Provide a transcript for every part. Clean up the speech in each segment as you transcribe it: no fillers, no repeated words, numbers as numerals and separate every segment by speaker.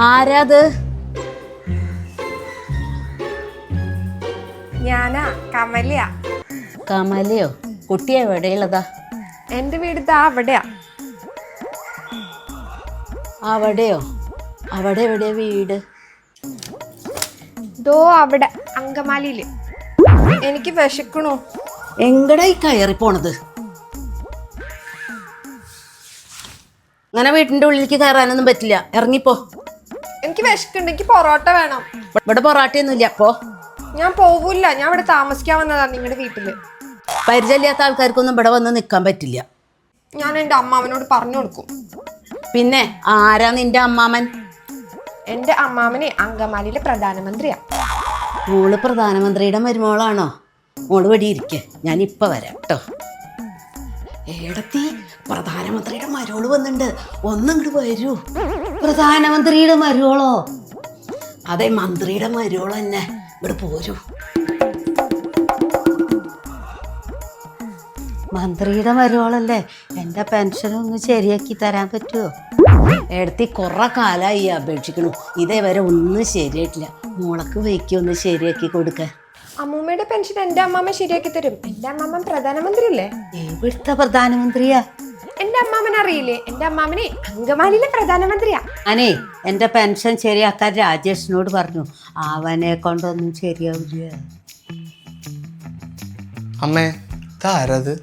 Speaker 1: ആരാത്?
Speaker 2: ഞാനാ കമലയാ.
Speaker 1: കമലയോ? കുട്ടി എവിടെയുള്ളതാ?
Speaker 2: എന്റെ വീട് ദാ അവിടെയാ.
Speaker 1: അവിടെയോ? അവിടെ എവിടെയാ വീട്?
Speaker 2: ദോ അവിടെ അങ്കമാലിയില്. എനിക്ക് വിശക്കണു.
Speaker 1: എങ്ങടാ ഈ കയറി പോണത്? അങ്ങനെ വീട്ടിന്റെ ഉള്ളിലേക്ക് കയറാനൊന്നും പറ്റില്ല, ഇറങ്ങിപ്പോ.
Speaker 2: എനിക്ക് വിശക്കുണ്ട്, എനിക്ക് പൊറോട്ട വേണം.
Speaker 1: ഇവിടെ പൊറാട്ടയൊന്നുമില്ല, പോ.
Speaker 2: ഞാൻ പോവൂല, ഞാൻ ഇവിടെ താമസിക്കാൻ വന്നതാ നിങ്ങളുടെ വീട്ടില്.
Speaker 1: പരിചയമില്ലാത്ത ആൾക്കാർക്കൊന്നും ഇവിടെ വന്ന് നിൽക്കാൻ പറ്റില്ല.
Speaker 2: ഞാൻ എൻ്റെ അമ്മാവനോട് പറഞ്ഞു കൊടുക്കും.
Speaker 1: പിന്നെ ആരാ നിന്റെ അമ്മാമൻ?
Speaker 2: എൻ്റെ അമ്മാമനെ അങ്കമാലിയിലെ പ്രധാനമന്ത്രിയാ.
Speaker 1: മോള് പ്രധാനമന്ത്രിയുടെ മരുമോളാണോ? മോള് ഇവിടെ ഇരിക്കെ, ഞാൻ ഇപ്പൊ വരാം കേട്ടോ. ഏടത്തി, പ്രധാനമന്ത്രിയുടെ മരുമോള് വന്നിട്ടുണ്ട്, ഒന്നിങ്ങോട്ട് വരൂ. പ്രധാനമന്ത്രിയുടെ മരുമോളോ? അതെ, മന്ത്രിയുടെ മരുമോള് തന്നെ. ഇവിടെ പോരൂ. മന്ത്രിയുടെ മരുമോളല്ലേ? എൻ്റെ പെൻഷനൊന്ന് ശരിയാക്കി തരാൻ പറ്റുമോ? ഏടത്തി കുറെ കാലമായി അപേക്ഷിക്കണു, ഇതേവരെ ഒന്നും ശരിയായിട്ടില്ല. മോളക്ക് വയ്ക്കൊന്ന് ശരിയാക്കി കൊടുക്കാൻ.
Speaker 2: അമ്മൂമ്മയുടെ പെൻഷൻ എൻ്റെ അമ്മാമ്മ ശരിയാക്കി തരും. എൻ്റെ അമ്മാമ്മ പ്രധാനമന്ത്രി അല്ലേ?
Speaker 1: എവിടുത്തെ പ്രധാനമന്ത്രിയാ?
Speaker 2: എൻ്റെ അമ്മാമ്മനെ അറിയില്ലേ? എൻ്റെ അമ്മാമ്മനെ അങ്കമാലിയിലെ പ്രധാനമന്ത്രിയാ.
Speaker 1: ഞാനേ എൻ്റെ പെൻഷൻ ശരിയാക്കാൻ രാജേഷിനോട് പറഞ്ഞു, അവനെ കൊണ്ടൊന്നും ശരിയാവില്ല.
Speaker 3: അമ്മേ, ഇതാരത്?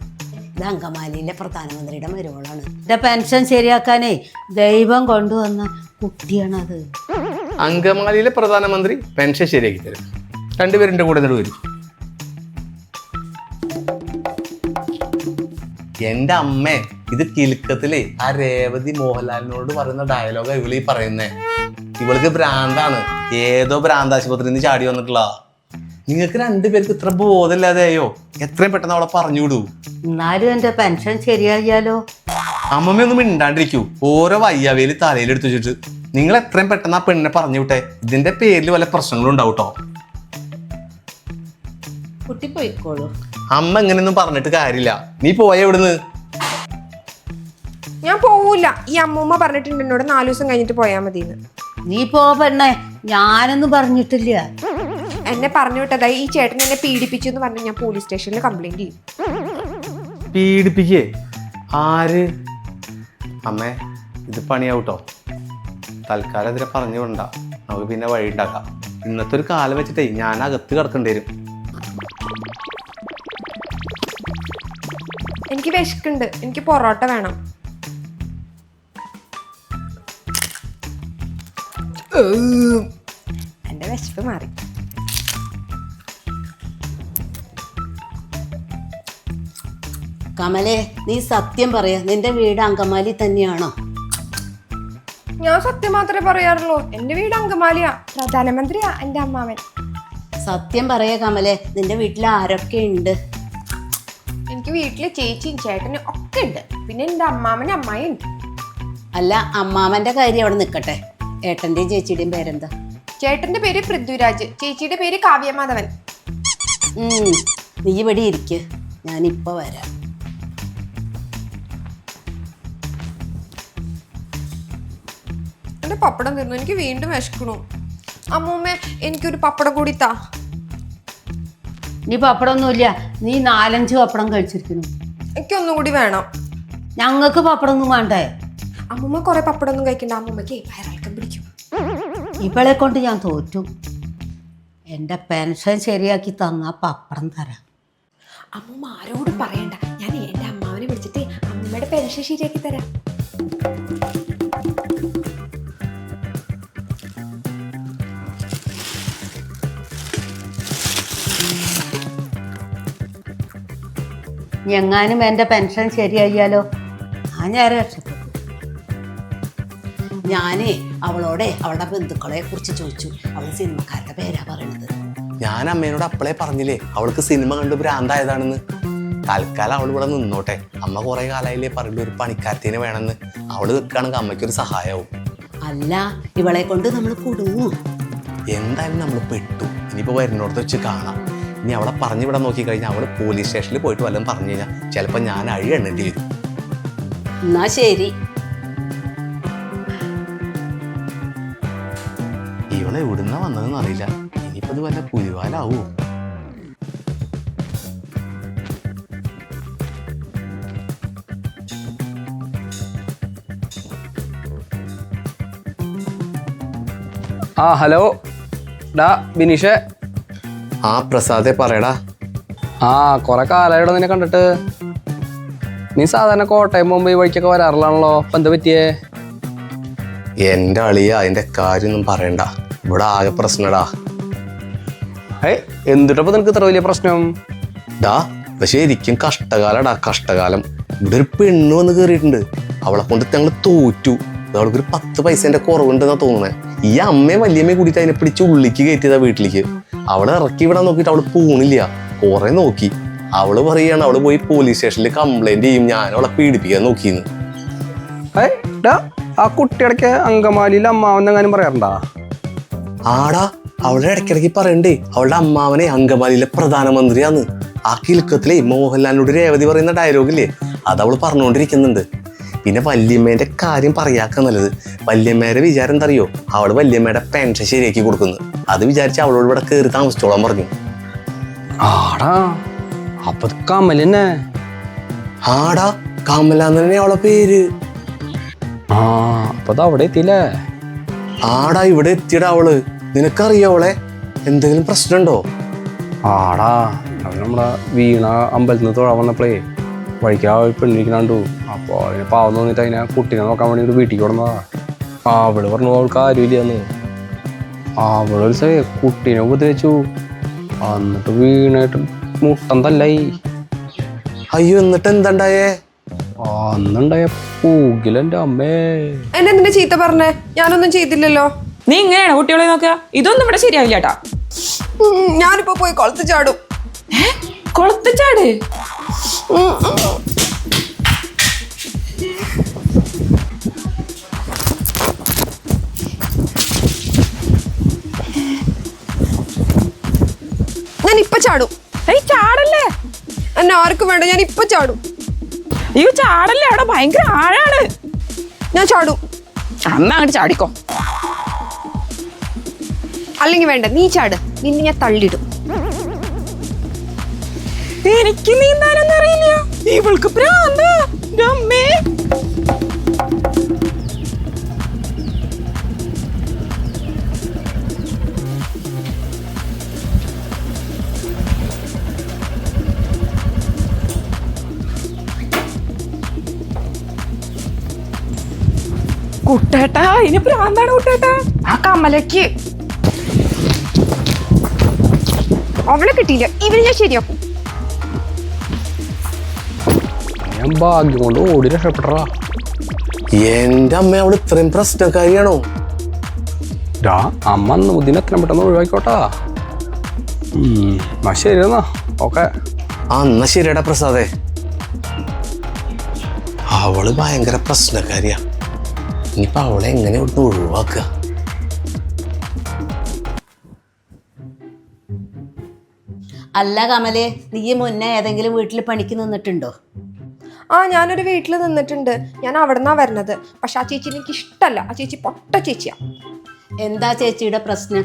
Speaker 1: ഇത് അങ്കമാലിയിലെ പ്രധാനമന്ത്രിയുടെ മരുമോളാണ്. എൻ്റെ പെൻഷൻ ശരിയാക്കാനേ ദൈവം കൊണ്ടുവന്ന കുട്ടിയാണത്.
Speaker 3: അങ്കമാലിയിലെ പ്രധാനമന്ത്രി പെൻഷൻ ശരിയാക്കി തരും. രണ്ടുപേരുടെ കൂടെ എന്നിട്ട് വരും. എന്റെ അമ്മേ, ഇത് കിലുക്കത്തിലേ ആ രേവതി മോഹൻലാലിനോട് പറയുന്ന ഡയലോഗാ ഇവളീ പറയുന്നേ. ഇവൾക്ക് ഭ്രാന്താണ്, ഏതോ ഭ്രാന്താശുപത്രിയിൽ നിന്ന് ചാടി വന്നിട്ടുള്ള. നിങ്ങൾക്ക് രണ്ടുപേർക്ക് ഇത്ര ബോധമില്ലാതെയോ? എത്രയും പെട്ടെന്ന് അവളെ പറഞ്ഞു വിടൂ.
Speaker 1: എന്നാലും എൻ്റെ പെൻഷൻ ശരിയായാലോ?
Speaker 3: അമ്മമ്മയൊന്നും മിണ്ടാണ്ടിരിക്കൂ. ഓരോ വയ്യാവേലി തലയിലെടുത്ത് വെച്ചിട്ട് നിങ്ങൾ എത്രയും പെട്ടെന്ന് ആ പെണ്ണിനെ പറഞ്ഞു വിട്ടെ. ഇതിന്റെ പേരിൽ വല്ല പ്രശ്നങ്ങളും ഉണ്ടാവും കേട്ടോ.
Speaker 1: കുട്ടി പോയിക്കോളൂ.
Speaker 3: അമ്മ ഇങ്ങനെയൊന്നും പറഞ്ഞിട്ട് കാര്യമില്ല. നീ പോയ എവിടുന്ന്?
Speaker 2: ഞാൻ പോവൂല. ഈ അമ്മൂമ്മ പറഞ്ഞിട്ടുണ്ട് എന്നോട് 4 ദിവസം കഴിഞ്ഞിട്ട് പോയാൽ മതിന്ന്.
Speaker 1: നീ പോ പെണ്ണേ, ഞാനൊന്നും പറഞ്ഞിട്ടില്ല.
Speaker 2: എന്നെ പറഞ്ഞു വിട്ടതായി. ഈ ചേട്ടൻ എന്നെ പീഡിപ്പിച്ചു എന്ന് പറഞ്ഞ് ഞാൻ പോലീസ് സ്റ്റേഷനിൽ കംപ്ലൈന്റ് ചെയ്യും.
Speaker 3: പീഡിപ്പിക്കേ? ആര്? അമ്മേ, ഇത് പണിയാവൂട്ടോ. തൽക്കാലം ഇതിനെ പറഞ്ഞു വിടണ്ട, നമുക്ക് പിന്നെ വഴി ഉണ്ടാക്കാം. ഇന്നത്തെ ഒരു കാലം വെച്ചിട്ടേ ഞാൻ അകത്ത് കിടക്കേണ്ടി വരും.
Speaker 2: എനിക്ക് വിശക്കുണ്ട്, എനിക്ക് പൊറോട്ട വേണം. എന്റെ വിശപ്പ് മാറി.
Speaker 1: കമലേ, നീ സത്യം പറയാ, നിന്റെ വീട് അങ്കമാലി തന്നെയാണോ?
Speaker 2: ഞാൻ സത്യം മാത്രമേ പറയാറുള്ളൂ. എന്റെ വീട് അങ്കമാലിയാ. പ്രധാനമന്ത്രിയാ എന്റെ അമ്മാവൻ.
Speaker 1: സത്യം പറയാ കമലേ, നിന്റെ വീട്ടിൽ ആരൊക്കെ ഉണ്ട്?
Speaker 2: എനിക്ക് വീട്ടില് ചേച്ചിയും ചേട്ടനും ഒക്കെ ഉണ്ട്. പിന്നെ എന്റെ അമ്മാവനും അമ്മായി ഉണ്ട്.
Speaker 1: അല്ല, അമ്മാമന്റെ കാര്യം അവിടെ നിൽക്കട്ടെ. ഏട്ടന്റെയും ചേച്ചിയുടെയും പേരെന്താ?
Speaker 2: ചേട്ടന്റെ പേര് പൃഥ്വിരാജ്, ചേച്ചിയുടെ പേര് കാവ്യമാധവൻ.
Speaker 1: നീ ഇവിടെ ഇരിക്ക്, ഞാനിപ്പോ വരാം.
Speaker 2: എന്റെ പപ്പടം തീർന്നു, എനിക്ക് വീണ്ടും വിശക്കണു. അമ്മൂമ്മ, എനിക്കൊരു പപ്പടം കൂടി താ.
Speaker 1: നീ പപ്പടമൊന്നുമില്ല, നീ 4-5 പപ്പടം കഴിച്ചിരിക്കുന്നു.
Speaker 2: എനിക്കൊന്നും കൂടി വേണം.
Speaker 1: ഞങ്ങൾക്ക് പപ്പടമൊന്നും വേണ്ടേ?
Speaker 2: അമ്മൂമ്മ കുറെ പപ്പടം ഒന്നും കഴിക്കണ്ട, അമ്മൂമ്മക്ക് വയറിളക്കം പിടിക്കും.
Speaker 1: ഇവളെ കൊണ്ട് ഞാൻ തോറ്റു. എൻ്റെ പെൻഷൻ ശരിയാക്കി തന്നാ പപ്പടം തരാം.
Speaker 2: അമ്മൂമ്മ ആരോടും പറയണ്ട, ഞാൻ എന്റെ അമ്മാവനെ വിളിച്ചിട്ട് അമ്മൂമ്മയുടെ പെൻഷൻ ശരിയാക്കി തരാം.
Speaker 1: എങ്ങാനും എൻ്റെ പെൻഷൻ ശരിയായാലോ? ഞാൻ രക്ഷപ്പെട്ടു. ഞാനേ അവളോടെ അവളുടെ ബന്ധുക്കളെ കുറിച്ച് ചോദിച്ചു. അവൾ സിനിമക്കാരുടെ പേരാ പറയണത്.
Speaker 3: ഞാൻ അമ്മേനോട് അപ്പളേ പറഞ്ഞില്ലേ അവൾക്ക് സിനിമ കണ്ട് ഭ്രാന്തായതാണെന്ന്. തൽക്കാലം അവൾ ഇവിടെ നിന്നോട്ടെ. അമ്മ കുറെ കാലമായില്ലേ പറയുമ്പോൾ ഒരു പണിക്കാരത്തിനെ വേണമെന്ന്. അവള് നിൽക്കുകയാണെങ്കിൽ അമ്മയ്ക്കൊരു സഹായവും.
Speaker 1: അല്ല, ഇവളെ കൊണ്ട് നമ്മൾ കുടുങ്ങും.
Speaker 3: എന്തായാലും നമ്മൾ പെട്ടു. ഇനിയിപ്പോൾ വരുന്നോടത്ത് വെച്ച് കാണാം. ഇനി അവളെ പറഞ്ഞു വിടാൻ നോക്കിക്കഴിഞ്ഞാൽ അവള് പോലീസ് സ്റ്റേഷനിൽ പോയിട്ട് വല്ലതും പറഞ്ഞു കഴിഞ്ഞാൽ ചിലപ്പോൾ ഞാൻ അഴി എണ്ണേണ്ടി വരും.
Speaker 1: എന്നാ ശരി.
Speaker 3: ഇവളെ എവിടുന്ന വന്നതെന്ന് അറിയില്ല. ഇനിയിപ്പോ ഇത് വല്ല പുലിവാലാവൂ.
Speaker 4: ആ ഹലോ ഡാ ബിനീഷേ.
Speaker 3: ആ പ്രസാദേ പറയടാ.
Speaker 4: ആ കുറെ കാലമായിടോ നിന്നെ കണ്ടിട്ട്. നീ സാധാരണ കോട്ടയം മുംബൈ വഴിക്കൊക്കെ വരാറില്ലാണല്ലോ, ഇപ്പൊ എന്താ പറ്റിയേ?
Speaker 3: എന്റെ അളിയ അതിന്റെ കാര്യമൊന്നും പറയണ്ട, ഇവിടെ ആകെ പ്രശ്നടാ.
Speaker 4: എന്തിട്ടപ്പോ നിനക്ക് ഇത്ര വലിയ പ്രശ്നം?
Speaker 3: ഡാ പക്ഷെ ശരിക്കും കഷ്ടകാലടാ, കഷ്ടകാലം. ഇവിടെ ഒരു പെണ്ണ് വന്ന് കയറിയിട്ടുണ്ട്. അവളെ കൊണ്ട് ഞങ്ങൾ തോറ്റു. അവൾക്കൊരു 10 പൈസേന്റെ കുറവുണ്ടെന്നാ തോന്നുന്നത്. ഈ അമ്മയും വല്യമ്മയും കൂടിയിട്ട് അതിനെ പിടിച്ച് ഉള്ളിക്ക് കയറ്റിയതാ വീട്ടിലേക്ക്. അവളെ ഇറക്കി വിടാൻ നോക്കിയിട്ട് അവള് പോണില്ല. കുറെ നോക്കി. അവള് പറയാണ് അവള് പോയി പോലീസ് സ്റ്റേഷനിൽ കംപ്ലൈന്റ് ചെയ്യും, ഞാൻ അവളെ പീഡിപ്പിക്കാൻ നോക്കിന്ന്.
Speaker 4: ആ കുട്ടിയിടയ്ക്ക് അങ്കമാലിയിൽ അമ്മാവെന്നെങ്ങാനും പറയാറുണ്ടാ?
Speaker 3: ആടാ അവളുടെ ഇടയ്ക്കിടയ്ക്ക് പറയണ്ടേ അവളുടെ അമ്മാവനെ അങ്കമാലിയിലെ പ്രധാനമന്ത്രിയാന്ന്. ആ കിലുക്കത്തിലെ മോഹൻലാലിനോട് രേവതി പറയുന്ന ഡയലോഗില്ലേ, അത് അവള് പറഞ്ഞുകൊണ്ടിരിക്കുന്നുണ്ട്. പിന്നെ വല്യമ്മേന്റെ കാര്യം പറയാക്ക നല്ലത്. വല്യമ്മേരെ വിചാരം എന്താ അറിയോ, അവള് വല്യമ്മയുടെ പെൻഷൻ ശരിയാക്കി കൊടുക്കുന്നു. അത് വിചാരിച്ച് അവളോട് ഇവിടെ കയറി താമസിച്ചോളാൻ പറഞ്ഞു.
Speaker 4: ആടാ അപ്പൊ കമലന്നെ?
Speaker 3: ആടാ കമലാന്ന് തന്നെ അവളെ പേര്.
Speaker 4: ആ അപ്പൊ അത് അവിടെ എത്തിയില്ലേ?
Speaker 3: ആടാ ഇവിടെ എത്തിയടാ അവള്. നിനക്കറിയോ അവളെ? എന്തെങ്കിലും പ്രശ്നമുണ്ടോ?
Speaker 4: ആടാ അത് നമ്മുടെ വീണ അമ്പലത്തിൽ നിന്ന് തൊഴാൻ വന്നപ്പോഴേ വഴിക്കാ പെണ്ണിരിക്കണു. അപ്പോൾ അതിനെ പാവം തോന്നിട്ട് അതിനെ കുട്ടീനെ നോക്കാൻ വേണ്ടി ഒരു വീട്ടിൽ കൊടുന്നതാ. അവള് പറഞ്ഞു അവൾക്ക് ആരുമില്ലെന്ന്. അവളൊരു കുട്ടീനെ ഉപദ്രവിച്ചു. എന്നിട്ട് വീണായിട്ട് മുട്ടം തല്ലായി.
Speaker 3: അയ്യോ എന്നിട്ട് എന്താണ്ടായേ?
Speaker 4: അന്നുണ്ടായ പൂകിലെന്റെ അമ്മേ.
Speaker 2: എന്നെ എന്തിനാ ചീത്ത പറഞ്ഞേ? ഞാനൊന്നും ചെയ്തില്ലല്ലോ.
Speaker 5: നീ ഇങ്ങനെയാണ് കുട്ടികളെ നോക്കുക? ഇതൊന്നും ഇവിടെ ശരിയാവില്ല കേട്ടാ.
Speaker 2: ഞാനിപ്പോ പോയി കുളത്ത് ചാടും.
Speaker 5: കുളത്ത് ചാട്?
Speaker 2: ഞാൻ ഇപ്പൊ ചാടും.
Speaker 5: ചാടല്ലേ?
Speaker 2: എന്നെ ആർക്കും വേണ്ട, ഞാൻ ഇപ്പൊ ചാടും.
Speaker 5: അയ്യോ ചാടല്ലേ, അവിടെ ഭയങ്കര ആഴാണ്.
Speaker 2: ഞാൻ ചാടും.
Speaker 5: അമ്മ അങ്ങോട്ട് ചാടിക്കോ.
Speaker 2: അല്ലെങ്കിൽ വേണ്ട, നീ ചാട്. നിന്നെ ഞാൻ തള്ളിടും.
Speaker 5: എനിക്ക് നീന്താനൊന്നും അറിയില്ല. ഇവൾക്ക് ഭ്രാന്ത്. അമ്മേ കുട്ടേട്ടാ, ഇനി ഭ്രാന്താണ് കുട്ടേട്ടാ.
Speaker 2: ആ കമലയ്ക്ക് അവളെ കിട്ടിയില്ല. ഇവന് ഞാൻ ശരിയാക്കും.
Speaker 4: ഞാൻ ഭാഗ്യം കൊണ്ട് ഓടി രക്ഷപ്പെട്ടാ.
Speaker 3: എന്റെ അമ്മ അവള് ഇത്രയും പ്രശ്നക്കാരിയാണോ?
Speaker 4: അമ്മ ഇതിനെ എത്രയും പെട്ടെന്ന് ഒഴിവാക്കിക്കോട്ടാ. ശരി എന്നാ ഓക്കെ.
Speaker 3: എന്നാ ശരിയടാ പ്രസാദേ. അവള് ഭയങ്കര പ്രശ്നക്കാരിയാ. ഇനിയിപ്പൊ അവളെ എങ്ങനെ ഇവിടുന്ന് ഒഴിവാക്കുക?
Speaker 1: അല്ല കമലേ, നീ മുന്നേ ഏതെങ്കിലും വീട്ടിൽ പണിക്ക് നിന്നിട്ടുണ്ടോ?
Speaker 2: ആ ഞാനൊരു വീട്ടിൽ നിന്നിട്ടുണ്ട്. ഞാൻ അവിടെ നിന്നാ വരുന്നത്. പക്ഷെ ആ ചേച്ചി എനിക്ക് ഇഷ്ടമല്ല. ആ ചേച്ചി പൊട്ട ചേച്ചിയാ.
Speaker 1: എന്താ ചേച്ചിയുടെ പ്രശ്നം?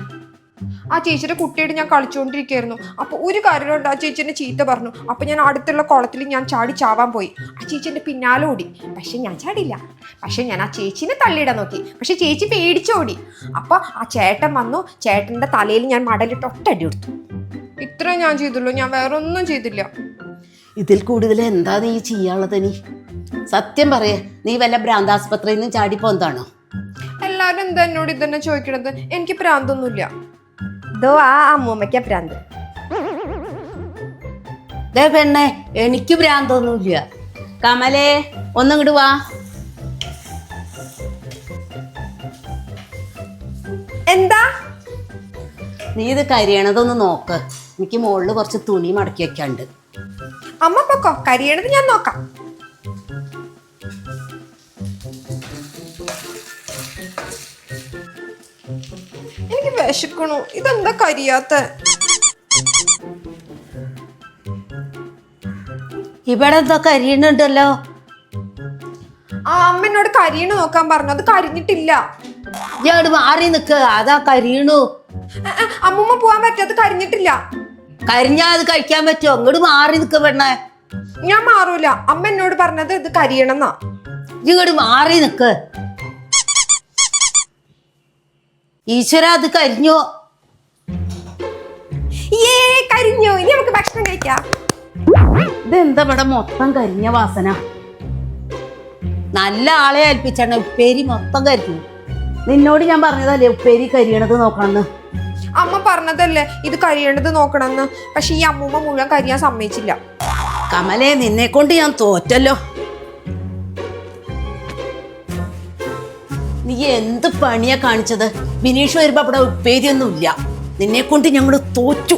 Speaker 2: ആ ചേച്ചിയുടെ കുട്ടിയോട് ഞാൻ കളിച്ചുകൊണ്ടിരിക്കുകയായിരുന്നു. അപ്പോൾ ഒരു കാര്യമുണ്ട്, ആ ചേച്ചി എന്നെ ചീത്ത പറഞ്ഞു. അപ്പോൾ ഞാൻ അടുത്തുള്ള കുളത്തിൽ ഞാൻ ചാടി ചാവാൻ പോയി. ആ ചേച്ചി എൻ്റെ പിന്നാലെ ഓടി. പക്ഷെ ഞാൻ ചാടില്ല. പക്ഷെ ഞാൻ ആ ചേച്ചീനെ തള്ളിയിടാൻ നോക്കി. പക്ഷെ ചേച്ചി പേടിച്ചോടി. അപ്പോൾ ആ ചേട്ടൻ വന്നു. ചേട്ടൻ്റെ തലയിൽ ഞാൻ മടലിട്ട് ഒറ്റടി കൊടുത്തു. ഇത്രയും ഞാൻ ചെയ്തുള്ളൂ. ഞാൻ വേറെ ഒന്നും ചെയ്തില്ല.
Speaker 1: ഇതിൽ കൂടുതൽ എന്താ നീ ചെയ്യാനുള്ളത്? നീ സത്യം പറയേ, നീ വല്ല ഭ്രാന്താസ്പത്രിയിൽ നിന്ന് ചാടിപ്പോന്താണോ?
Speaker 2: എല്ലാവരും എന്താ എന്നോട് ഇതന്നെ ചോദിക്കണത്? എനിക്ക് പ്രാന്തൊന്നുമില്ല. ഇതോ ആ അമ്മൂമ്മയ്ക്കാ പ്രാന്ത്.
Speaker 1: ദേ പെണ്ണെ, എനിക്ക് ഭ്രാന്തൊന്നുമില്ല. കമലേ ഒന്നിങ്ങോട്ട് വാ.
Speaker 2: എന്താ
Speaker 1: നീ ഇത് കരിയണതൊന്ന് നോക്ക്. എനിക്ക് മുകളിൽ കുറച്ച് തുണി മടക്കി വെക്കാണ്ട്.
Speaker 2: അമ്മ പൊക്കോ, കരിയണത് ഞാൻ നോക്കാം. എനിക്ക് വിശക്കണു. ഇതെന്താ കരിയാത്ത?
Speaker 1: ഇവിടെ എന്താ കരിയണുണ്ടല്ലോ.
Speaker 2: ആ അമ്മ എന്നോട് കരിയണ് നോക്കാൻ പറഞ്ഞു. അത് കരിഞ്ഞിട്ടില്ല.
Speaker 1: ഇയാട് മാറി നിക്ക്, അതാ കരിയണു.
Speaker 2: അമ്മൂമ്മ പോവാൻ പറ്റാത്ത കരിഞ്ഞിട്ടില്ല.
Speaker 1: കരിഞ്ഞാ അത് കഴിക്കാൻ പറ്റുമോ? അങ്ങോട്ട് മാറി നിക്ക പെണ്ണേ.
Speaker 2: ഞാൻ മാറൂല. അമ്മ എന്നോട് പറഞ്ഞത് ഇത് കരിയണമെന്നാ.
Speaker 1: ഇങ്ങോട്ട് മാറി നിക്ക്. ഈശ്വര, അത് കരിഞ്ഞോ?
Speaker 2: കരിഞ്ഞു. ഇനി നമുക്ക് ഭക്ഷണം കഴിക്കാം.
Speaker 1: ഇതെന്താ ഇവിടെ മൊത്തം കരിഞ്ഞ വാസന? നല്ല ആളെ ഏൽപ്പിച്ചാണ്, ഉപ്പേരി മൊത്തം കരിഞ്ഞു. നിന്നോട് ഞാൻ പറഞ്ഞതല്ലേ ഉപ്പേരി കരിയണത് നോക്കണമെന്ന്.
Speaker 2: അമ്മ പറഞ്ഞതല്ലേ ഇത് കരിയണത് നോക്കണമെന്ന്. പക്ഷെ ഈ അമ്മൂമ്മ മുഴുവൻ കരിയാൻ സമ്മതിച്ചില്ല.
Speaker 1: കമലേ, നിന്നെ കൊണ്ട് ഞാൻ തോറ്റല്ലോ. നീ എന്ത് പണിയാ കാണിച്ചത്? ബിനീഷ് വരുമ്പോ അവിടെ ഉപ്പേരി ഒന്നും ഇല്ല. നിന്നെ കൊണ്ട് ഞങ്ങള് തോറ്റു.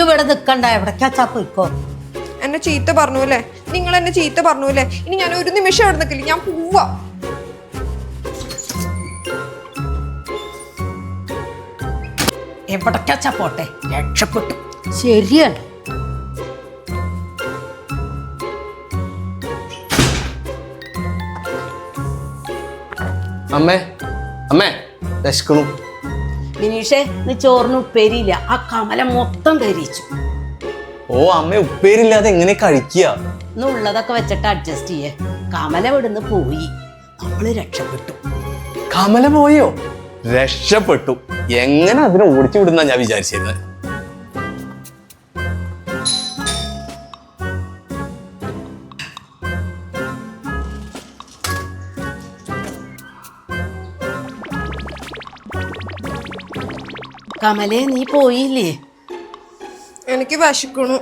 Speaker 1: ഇവിടെ നിക്കണ്ട, എവിടേക്കാച്ചാ പോയിക്കോ.
Speaker 2: എന്നെ ചീത്ത പറഞ്ഞു അല്ലേ? നിങ്ങൾ എന്നെ ചീത്ത പറഞ്ഞു അല്ലേ? ഇനി ഞാൻ ഒരു നിമിഷം അവിടെ നിൽക്കില്ല. ഞാൻ പോവാ.
Speaker 1: എവിടേക്കാച്ചാ പോട്ടെ, രക്ഷപ്പെട്ടു. ശരിയാണ്.
Speaker 3: അമ്മേ അമ്മേ വിശക്കണു.
Speaker 1: ബിനീഷേ, നീ ചോറിന് ഉപ്പേരിയില്ല. ആ കമല മൊത്തം കരിച്ചു.
Speaker 3: ഓ അമ്മ, ഉപ്പേരില്ലാതെ എങ്ങനെ കഴിക്കുക?
Speaker 1: ഇന്ന് ഉള്ളതൊക്കെ വെച്ചിട്ട് അഡ്ജസ്റ്റ് ചെയ്യേ. കമല ഇവിടുന്ന് പോയി, നമ്മള് രക്ഷപ്പെട്ടു.
Speaker 3: കമല പോയോ? രക്ഷപ്പെട്ടു. എങ്ങനെ അതിനെ ഓടിച്ചു വിടുന്ന ഞാൻ വിചാരിച്ചിരുന്നത്.
Speaker 1: കമലേ, നീ പോയില്ലേ?
Speaker 2: എനിക്ക് വിശക്കണു.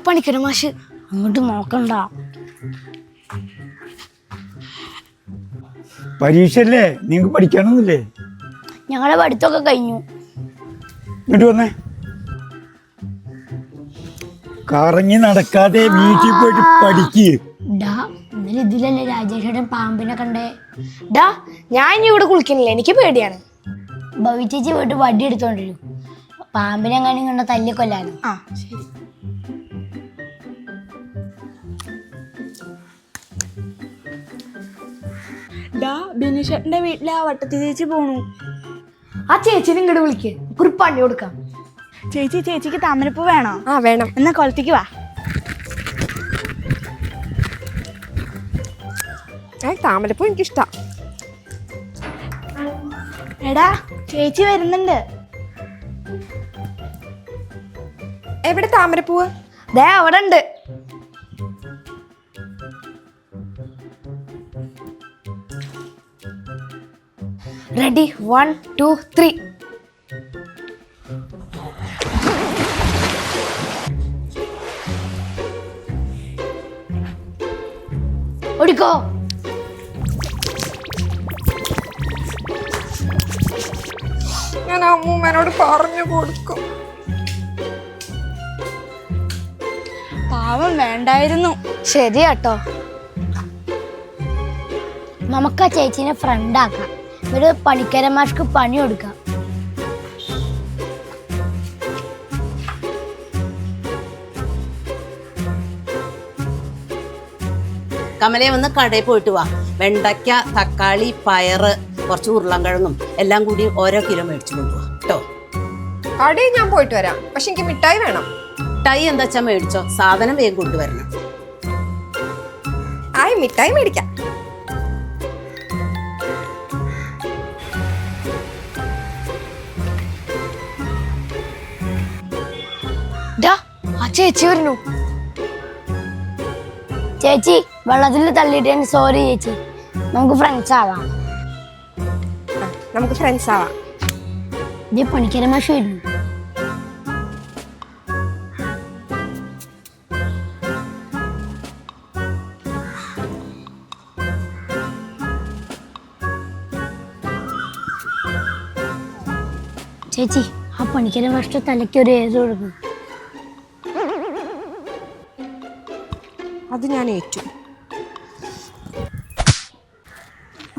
Speaker 6: പണിക്കര മാഷ്, അങ്ങോട്ട് നോക്കണ്ട.
Speaker 7: പരീക്ഷല്ലേ? നിങ്ങൾക്ക് പഠിക്കാനൊന്നുമില്ലേ?
Speaker 6: ഞങ്ങളുടെ പഠിത്തമൊക്കെ കഴിഞ്ഞു.
Speaker 7: ഇങ്ങോട്ട് വന്നേ. കറങ്ങി നടക്കാതെ വീട്ടിൽ പോയിട്ട് പഠിക്ക്.
Speaker 6: ഡാ, ഇന്നലെ ഇതിലല്ലേ രാജേഷേട്ടൻ പാമ്പിനെ കണ്ടേ? ഡാ, ഞാൻ ഇനി ഇവിടെ കുളിക്കുന്നില്ല, എനിക്ക് പേടിയാണ്. ഭവി ചേച്ചി പോയിട്ട് വടി എടുത്തോണ്ടിരും. പാമ്പിനെ എങ്ങാനും കണ്ട തല്ലി കൊല്ലാനും. ആ ശരി.
Speaker 5: ബിനിഷേട്ടന്റെ വീട്ടിലെ ആ വട്ടത്തി ചേച്ചി പോണു.
Speaker 6: ആ ചേച്ചിനെ ഇങ്ങോട്ട് വിളിക്ക്, ഒരു പണി കൊടുക്കാം.
Speaker 5: ചേച്ചിക്ക് താമരപ്പൂ വേണോ?
Speaker 2: ആ വേണം.
Speaker 5: എന്നാ കൊളത്തേക്ക് വാ.
Speaker 2: താമരപ്പൂ എനിക്കിഷ്ടാ.
Speaker 5: എടാ, ചേച്ചി വരുന്നുണ്ട്.
Speaker 2: എവിടെ താമരപ്പൂവ്?
Speaker 6: ദേ അവിടെ ഉണ്ട്. റെഡി, 1 2 3. ഓടിക്കോ.
Speaker 2: ഞാൻ അമ്മൂമ്മേനോട് പറഞ്ഞു കൊടുക്കും.
Speaker 5: പാവം വേണ്ടായിരുന്നു.
Speaker 6: ശരിയാട്ടോ. നമുക്ക് ആ ചേച്ചീനെ ഫ്രണ്ട് ആക്കാം. ഒരു പണിക്കര മാഷ്ക്ക് പണി കൊടുക്കാം.
Speaker 1: കമലയെ വന്ന് കടയിൽ പോയിട്ട് വാ. വെണ്ടയ്ക്ക, തക്കാളി, പയറ്, കുറച്ച് ഉരുളൻകിഴങ്ങും എല്ലാം കൂടി ഓരോ കിലോ മേടിച്ചു കൊണ്ടുപോവാ കേട്ടോ.
Speaker 2: കടയിൽ ഞാൻ പോയിട്ട് വരാം. പക്ഷെ എനിക്ക് മിഠായി വേണം.
Speaker 1: മിഠായി എന്താ വെച്ചാ മേടിച്ചോ, സാധനം വേഗം കൊണ്ടുവരണം.
Speaker 2: മിഠായി മേടിക്കാം.
Speaker 6: ആ ചേച്ചി വരുന്നു. ചേച്ചി, വെള്ളത്തിൽ തള്ളിയിട്ട് സോറി ചേച്ചി. നമുക്ക് ഫ്രണ്ട്സ് ആവാം.
Speaker 2: നമുക്ക് ഫ്രണ്ട്സ് ആവാം.
Speaker 6: ഇത് പണിക്കര മാഷ് വരുന്നു. ചേച്ചി, ആ പണിക്കര മാഷ്ട തലയ്ക്ക് ഒരു ഏറ് കൊടുക്കും.
Speaker 2: അത് ഞാൻ ഏറ്റു.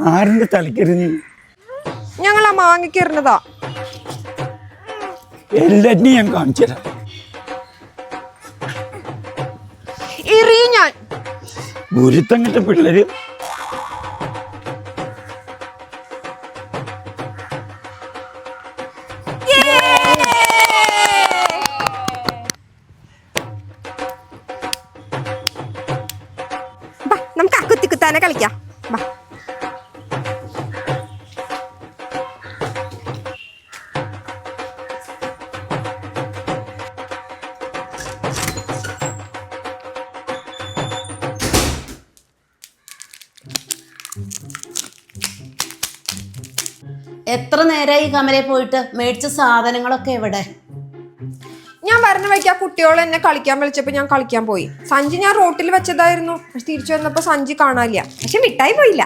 Speaker 7: ആരുടെ തലക്കെറിഞ്ഞ്?
Speaker 2: ഞങ്ങൾ ആ മാങ്ങിക്കെറിഞ്ഞതാ.
Speaker 7: എല്ലാറ്റിനും ഞാൻ കാണിച്ചു തരാം.
Speaker 2: എറിയും ഞാൻ.
Speaker 7: ഗുരുത്തങ്ങത്തെ പിള്ളേര്.
Speaker 2: ബാ നമുക്ക് ആ കുത്തിക്കുത്താനെ കളിക്കാം. ബാ
Speaker 1: എത്ര നേരമായി കമലെ പോയിട്ട്? മേടിച്ച സാധനങ്ങളൊക്കെ എവിടെ?
Speaker 2: ഞാൻ പറഞ്ഞ വയ്ക്ക് ആ കുട്ടിയോൾ എന്നെ കളിക്കാൻ വിളിച്ചപ്പോൾ ഞാൻ കളിക്കാൻ പോയി. സഞ്ചി ഞാൻ റോട്ടിൽ വെച്ചതായിരുന്നു. പക്ഷെ തിരിച്ചു വന്നപ്പോൾ സഞ്ചി കാണാനില്ല. പക്ഷെ മിഠായി പോയില്ല.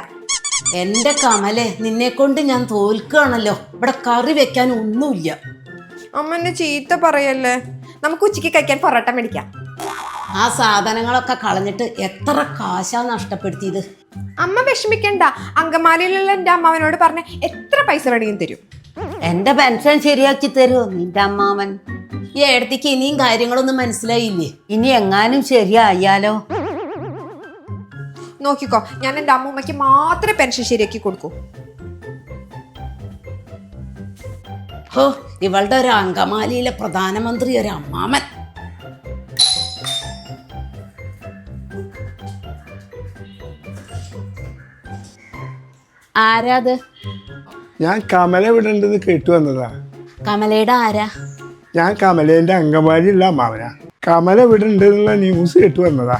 Speaker 1: എൻ്റെ കമലെ, നിന്നെ കൊണ്ട് ഞാൻ തോൽക്കുകയാണല്ലോ. ഇവിടെ കറി വെക്കാൻ ഒന്നുമില്ല.
Speaker 2: അമ്മ എന്നെ ചീത്ത പറയല്ലേ. നമുക്ക് ഉച്ചയ്ക്ക് കഴിക്കാൻ പൊറോട്ട മേടിക്കാം.
Speaker 1: ആ സാധനങ്ങളൊക്കെ കളഞ്ഞിട്ട് എത്ര കാശാ നഷ്ടപ്പെടുത്തിയത്.
Speaker 2: അമ്മ വിഷമിക്കണ്ട. അങ്കമാലിയിലുള്ള എൻ്റെ അമ്മാവനോട് പറഞ്ഞ എത്ര പൈസ വേണമെങ്കിലും തരും.
Speaker 1: എൻ്റെ പെൻഷൻ ശരിയാക്കി തരുമോ നിന്റെ അമ്മാവൻ? ഈ ഏടത്തേക്ക് ഇനിയും കാര്യങ്ങളൊന്നും മനസ്സിലായില്ലേ? ഇനി എങ്ങാനും ശരിയായാലോ?
Speaker 2: നോക്കിക്കോ, ഞാൻ എൻ്റെ അമ്മൂമ്മയ്ക്ക് മാത്രമേ പെൻഷൻ ശരിയാക്കി കൊടുക്കൂ.
Speaker 1: ഹോ, ഇവളുടെ ഒരു അങ്കമാലിയിലെ പ്രധാനമന്ത്രി ഒരു അമ്മാമൻ. ആരാത്?
Speaker 8: ഞാൻ കമല വിടണ്ടെന്ന് കേട്ടു വന്നതാ.
Speaker 1: കമലയുടെ ആരാ?
Speaker 8: ഞാൻ കമലേന്റെ അങ്കമാലിയുള്ള അമ്മാവനാ. കമല വിടണ്ടെന്നുള്ള ന്യൂസ് കേട്ടു വന്നതാ.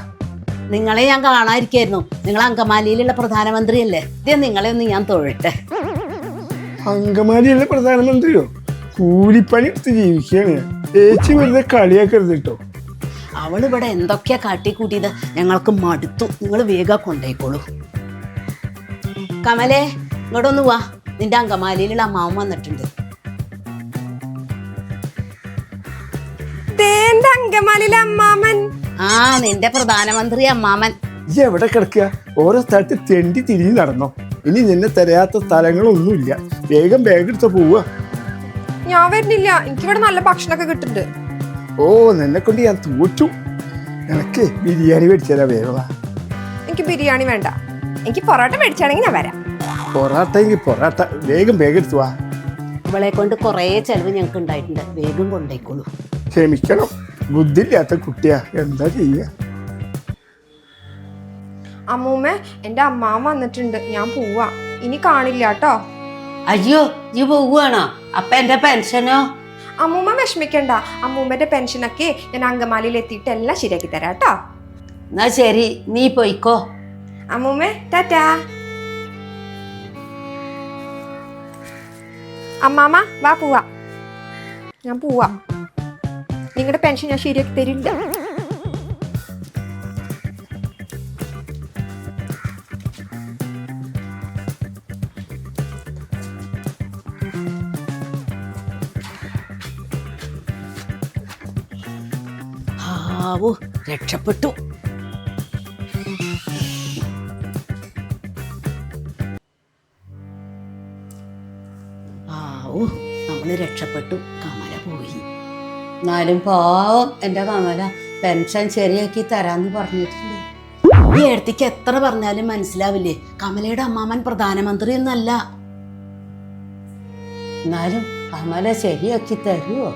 Speaker 1: നിങ്ങളെ ഞാൻ കാണാതിരിക്കായിരുന്നു. നിങ്ങൾ അങ്കമാലിയിലുള്ള പ്രധാനമന്ത്രിയല്ലേ? ഇതേ നിങ്ങളെ ഒന്ന് ഞാൻ തൊഴട്ടെ.
Speaker 8: അങ്കമാലിയുള്ള പ്രധാനമന്ത്രിയോ? കൂലിപ്പണി എടുത്ത് ജീവിക്കുകയാണ് ഞാൻ. ചേച്ചി വെറുതെ കളിയാക്കരുത് കേട്ടോ.
Speaker 1: അവളിവിടെ എന്തൊക്കെയാ കാട്ടിക്കൂട്ടിയത്, ഞങ്ങൾക്ക് മടുത്തു. നിങ്ങൾ വേഗം കൊണ്ടേക്കോളൂ. കമലേ, ഇങ്ങോട്ടൊന്ന് വാ. നിന്റെ അങ്കമാലിയിലുള്ള അമ്മാവൻ വന്നിട്ടുണ്ട്.
Speaker 2: അങ്കമാലിയിലെ അമ്മാമൻ.
Speaker 1: ആ, നിന്റെ പ്രധാനമന്ത്രി അമ്മാമൻ.
Speaker 8: ഈ എവിടെ കിടക്കുക? ഓരോ സ്ഥലത്ത് തെണ്ടി തിരിഞ്ഞ് നടന്നോ. ഇനി നിന്നെ തരാത്ത സ്ഥലങ്ങളൊന്നുമില്ല. വേഗം ബാഗ് എടുത്ത് പോവുക.
Speaker 2: ഞാൻ വരുന്നില്ല. എനിക്കിവിടെ നല്ല ഭക്ഷണമൊക്കെ കിട്ടുന്നുണ്ട്.
Speaker 8: ഓ, നിന്നെ കൊണ്ട് ഞാൻ തോറ്റു. നിനക്ക് ബിരിയാണി മേടിച്ചാലാ വേഗം.
Speaker 2: എനിക്ക് ബിരിയാണി വേണ്ട. എനിക്ക് പൊറോട്ട മേടിച്ചാണെങ്കിൽ ഞാൻ വരാം.
Speaker 8: പൊറാട്ട എങ്കിൽ പൊറാട്ട. വേഗം ബാഗ് എടുത്തു വാ.
Speaker 1: ഇവളെ കൊണ്ട് കുറേ ചെലവ് ഞങ്ങൾക്ക് ഉണ്ടായിട്ടുണ്ട്. വേഗം കൊണ്ടേക്കോളൂ.
Speaker 8: ക്ഷമിക്കണം, ബുദ്ധിയില്ലാത്ത കുട്ടിയാ. എന്താ ചെയ്യുക?
Speaker 2: അമ്മൂമ്മ, എൻ്റെ അമ്മാവൻ വന്നിട്ടുണ്ട്. ഞാൻ പോവാ. ഇനി കാണില്ല കേട്ടോ.
Speaker 1: അയ്യോ, ഈ പോവുകയാണോ? അപ്പൊ എന്റെ പെൻഷനോ?
Speaker 2: അമ്മൂമ്മ വിഷമിക്കണ്ട. അമ്മൂമ്മന്റെ പെൻഷനൊക്കെ ഞാൻ അങ്കമാലിയിൽ എത്തിയിട്ട് എല്ലാം ശരിയാക്കി തരാം കേട്ടോ.
Speaker 1: എന്നാ ശരി, നീ പോയിക്കോ.
Speaker 2: അമ്മൂമ്മ, ടാറ്റാ. അമ്മാമ്മ, വാ പോവാ. ഞാൻ പോവാ. നിങ്ങളുടെ പെൻഷൻ ഞാൻ ശരിയാക്കി തരില്ല.
Speaker 1: ആവോ, രക്ഷപ്പെട്ടു. ആവോ, നമ്മള് രക്ഷപ്പെട്ടു. കമല പോയി. എന്നാലും പാവം എൻ്റെ കമല പെൻഷൻ ശരിയാക്കി തരാന്ന് പറഞ്ഞിട്ടുണ്ട്. ഈ ഏടത്തേക്ക് എത്ര പറഞ്ഞാലും മനസ്സിലാവില്ലേ? കമലയുടെ അമ്മാമൻ പ്രധാനമന്ത്രി എന്നല്ല. എന്നാലും കമല ശരിയാക്കി തരുമോ?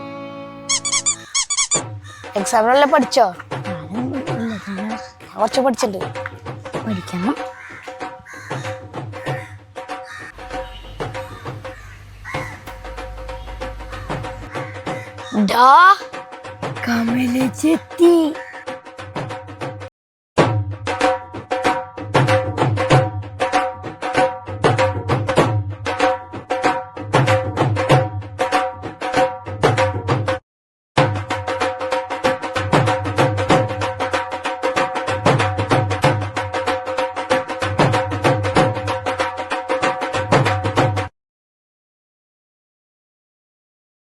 Speaker 6: എക്സാമിനെല്ലാം പഠിച്ചോ? കുറച്ച് പഠിച്ചിട്ടുണ്ട്. പഠിക്കണം. കമല ചെത്തി.